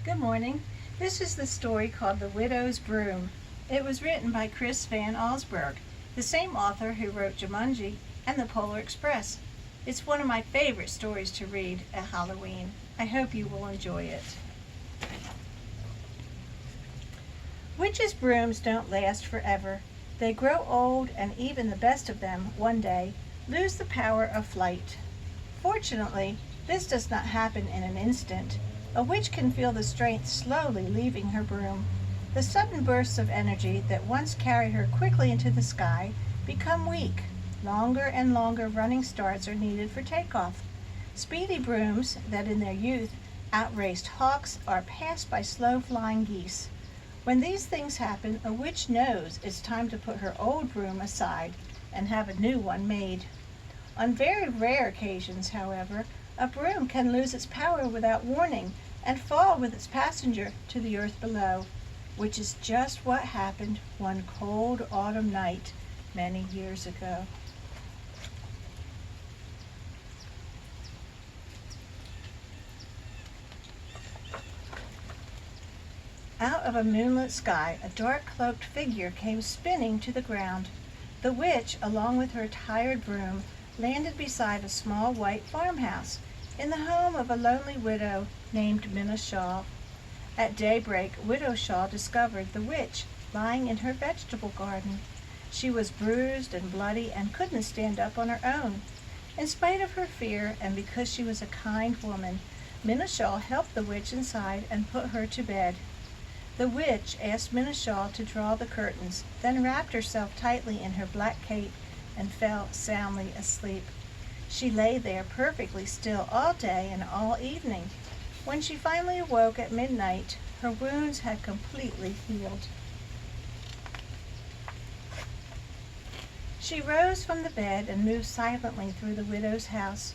Good morning. This is the story called The Widow's Broom. It was written by Chris Van Allsburg, the same author who wrote Jumanji and The Polar Express. It's one of my favorite stories to read at Halloween. I hope you will enjoy it. Witches' brooms don't last forever. They grow old, and even the best of them, one day, lose the power of flight. Fortunately, this does not happen in an instant. A witch can feel the strength slowly leaving her broom. The sudden bursts of energy that once carried her quickly into the sky become weak. Longer and longer running starts are needed for takeoff. Speedy brooms that in their youth outraced hawks are passed by slow-flying geese. When these things happen, a witch knows it's time to put her old broom aside and have a new one made. On very rare occasions, however, a broom can lose its power without warning and fall with its passenger to the earth below, which is just what happened one cold autumn night many years ago. Out of a moonlit sky, a dark cloaked figure came spinning to the ground. The witch, along with her tired broom, landed beside a small white farmhouse in the home of a lonely widow named Minna Shaw. At daybreak, Widow Shaw discovered the witch lying in her vegetable garden. She was bruised and bloody and couldn't stand up on her own. In spite of her fear, and because she was a kind woman, Minna Shaw helped the witch inside and put her to bed. The witch asked Minna Shaw to draw the curtains, then wrapped herself tightly in her black cape and fell soundly asleep. She lay there perfectly still all day and all evening. When she finally awoke at midnight, her wounds had completely healed. She rose from the bed and moved silently through the widow's house.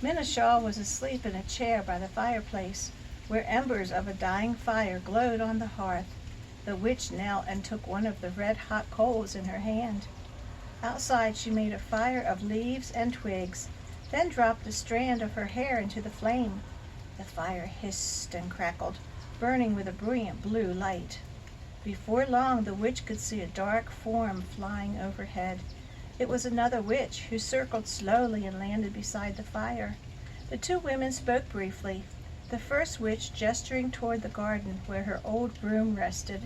Minna Shaw was asleep in a chair by the fireplace, where embers of a dying fire glowed on the hearth. The witch knelt and took one of the red-hot coals in her hand. Outside she made a fire of leaves and twigs, then dropped a strand of her hair into the flame. The fire hissed and crackled, burning with a brilliant blue light. Before long the witch could see a dark form flying overhead. It was another witch who circled slowly and landed beside the fire. The two women spoke briefly, the first witch gesturing toward the garden where her old broom rested.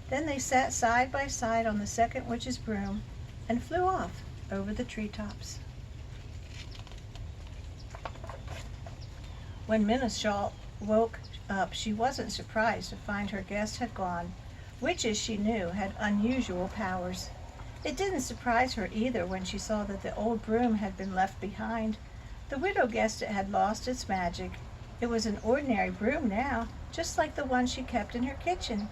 Then they sat side by side on the second witch's broom and flew off over the treetops. When Minna Shaw woke up, she wasn't surprised to find her guest had gone. Witches, she knew, had unusual powers. It didn't surprise her either when she saw that the old broom had been left behind. The widow guessed it had lost its magic. It was an ordinary broom now, just like the one she kept in her kitchen.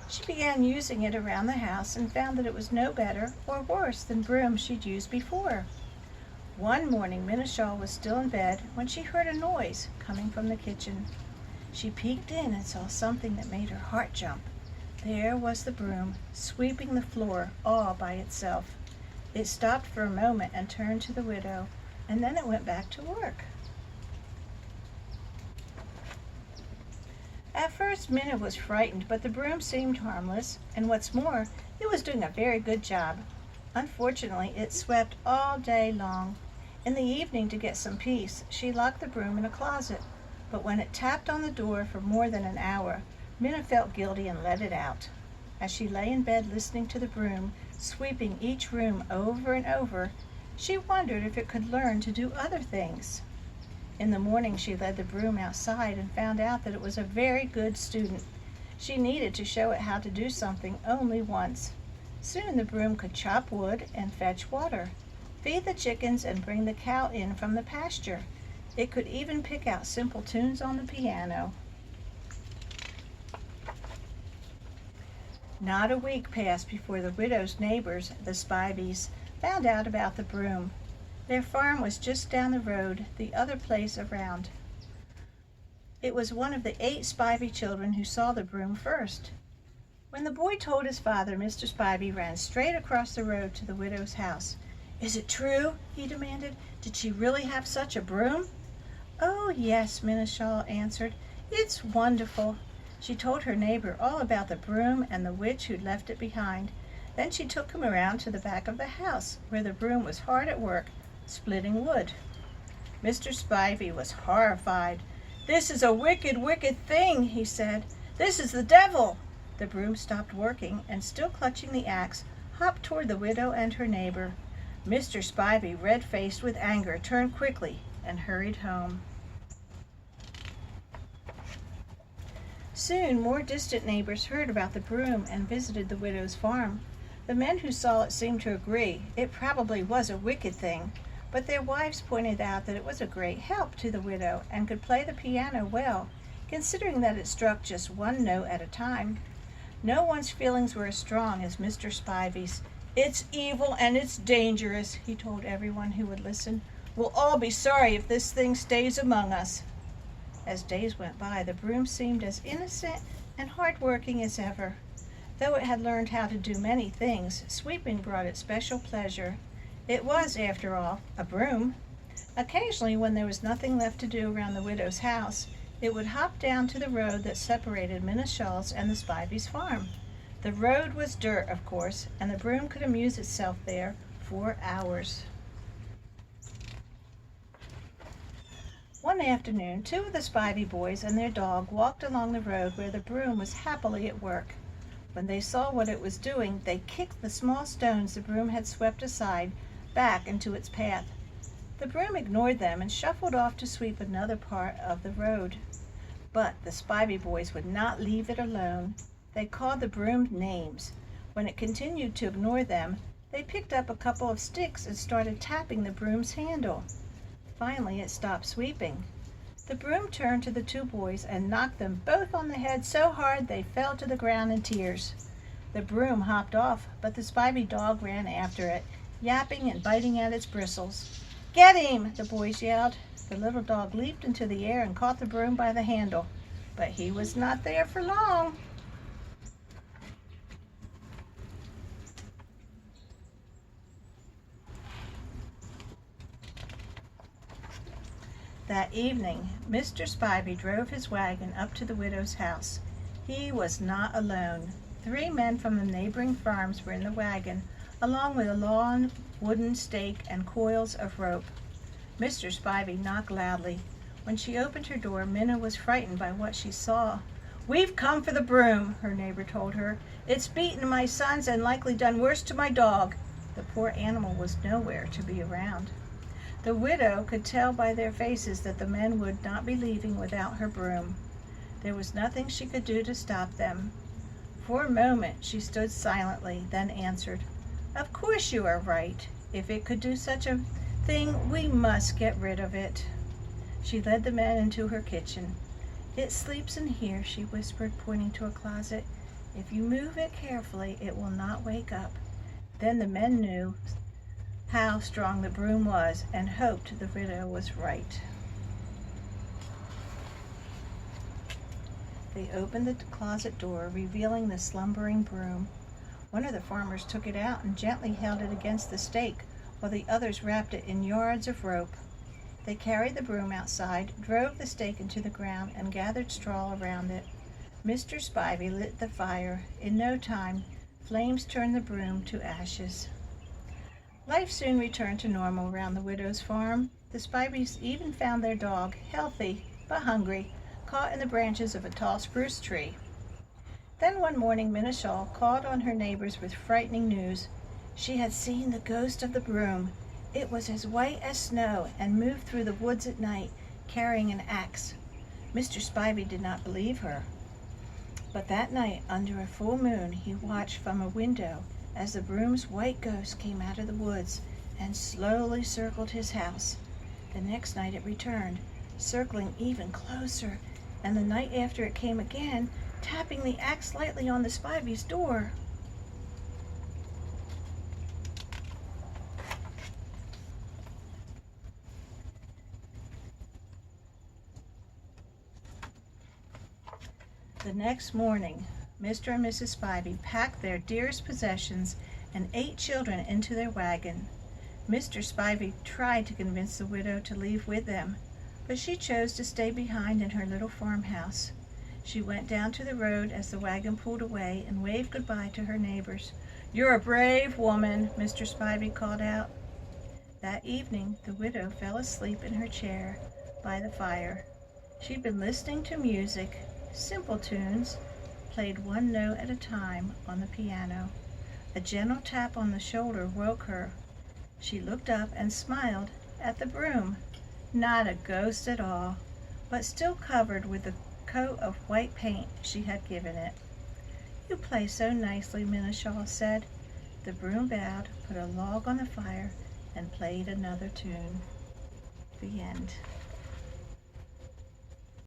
She began using it around the house and found that it was no better or worse than brooms she'd used before. One morning, Minna Shaw was still in bed when she heard a noise coming from the kitchen. She peeked in and saw something that made her heart jump. There was the broom, sweeping the floor all by itself. It stopped for a moment and turned to the widow, and then it went back to work. At first, Minna was frightened, but the broom seemed harmless, and what's more, it was doing a very good job. Unfortunately, it swept all day long. In the evening, to get some peace, she locked the broom in a closet, but when it tapped on the door for more than an hour, Minna felt guilty and let it out. As she lay in bed listening to the broom, sweeping each room over and over, she wondered if it could learn to do other things. In the morning, she led the broom outside and found out that it was a very good student. She needed to show it how to do something only once. Soon the broom could chop wood and fetch water, feed the chickens and bring the cow in from the pasture. It could even pick out simple tunes on the piano. Not a week passed before the widow's neighbors, the Spivys, found out about the broom. Their farm was just down the road, the other place around. It was one of the 8 Spivey children who saw the broom first. When the boy told his father, Mr. Spivey ran straight across the road to the widow's house. "Is it true?" he demanded. "Did she really have such a broom?" "Oh, yes," Minna Shaw answered. "It's wonderful. She told her neighbor all about the broom and the witch who'd left it behind. Then she took him around to the back of the house, where the broom was hard at work, splitting wood. Mr. Spivey was horrified. "This is a wicked, wicked thing," he said. "This is the devil." The broom stopped working, and still clutching the axe, hopped toward the widow and her neighbor. Mr. Spivey, red-faced with anger, turned quickly and hurried home. Soon more distant neighbors heard about the broom and visited the widow's farm. The men who saw it seemed to agree it probably was a wicked thing, but their wives pointed out that it was a great help to the widow and could play the piano well, considering that it struck just one note at a time. No one's feelings were as strong as Mr. Spivey's. "It's evil and it's dangerous," he told everyone who would listen. "We'll all be sorry if this thing stays among us." As days went by, the broom seemed as innocent and hard-working as ever. Though it had learned how to do many things, sweeping brought it special pleasure. It was, after all, a broom. Occasionally, when there was nothing left to do around the widow's house, it would hop down to the road that separated Minna Shaw's and the Spivey's farm. The road was dirt, of course, and the broom could amuse itself there for hours. One afternoon, two of the Spivey boys and their dog walked along the road where the broom was happily at work. When they saw what it was doing, they kicked the small stones the broom had swept aside back into its path. The broom ignored them and shuffled off to sweep another part of the road. But the Spivey boys would not leave it alone. They called the broom names. When it continued to ignore them, they picked up a couple of sticks and started tapping the broom's handle. Finally, it stopped sweeping. The broom turned to the two boys and knocked them both on the head so hard they fell to the ground in tears. The broom hopped off, but the Spivey dog ran after it, yapping and biting at its bristles. "Get him!" the boys yelled. The little dog leaped into the air and caught the broom by the handle, but he was not there for long. That evening, Mr. Spivey drove his wagon up to the widow's house. He was not alone. 3 men from the neighboring farms were in the wagon, along with a long wooden stake and coils of rope. Mr. Spivey knocked loudly. When she opened her door, Minna was frightened by what she saw. "We've come for the broom," her neighbor told her. "It's beaten my sons and likely done worse to my dog." The poor animal was nowhere to be around. The widow could tell by their faces that the men would not be leaving without her broom. There was nothing she could do to stop them. For a moment she stood silently, then answered, "Of course you are right. If it could do such a thing, we must get rid of it." She led the men into her kitchen. "It sleeps in here," she whispered, pointing to a closet. "If you move it carefully, it will not wake up." Then the men knew how strong the broom was and hoped the widow was right. They opened the closet door, revealing the slumbering broom. One of the farmers took it out and gently held it against the stake, while the others wrapped it in yards of rope. They carried the broom outside, drove the stake into the ground, and gathered straw around it. Mr. Spivey lit the fire. In no time, flames turned the broom to ashes. Life soon returned to normal around the widow's farm. The Spiveys even found their dog, healthy but hungry, caught in the branches of a tall spruce tree. Then one morning Minna Shaw called on her neighbors with frightening news. She had seen the ghost of the broom. It was as white as snow and moved through the woods at night, carrying an axe. Mr. Spivey did not believe her. But that night, under a full moon, he watched from a window as the broom's white ghost came out of the woods and slowly circled his house. The next night it returned, circling even closer, and the night after it came again, tapping the axe lightly on the Spivey's door. The next morning, Mr. and Mrs. Spivey packed their dearest possessions and 8 children into their wagon. Mr. Spivey tried to convince the widow to leave with them, but she chose to stay behind in her little farmhouse. She went down to the road as the wagon pulled away and waved goodbye to her neighbors. "You're a brave woman," Mr. Spivey called out. That evening the widow fell asleep in her chair by the fire. She'd been listening to music, simple tunes, played one note at a time on the piano. A gentle tap on the shoulder woke her. She looked up and smiled at the broom. Not a ghost at all, but still covered with the coat of white paint she had given it. "You play so nicely," Minna Shaw said. The broom bowed, put a log on the fire, and played another tune. The end.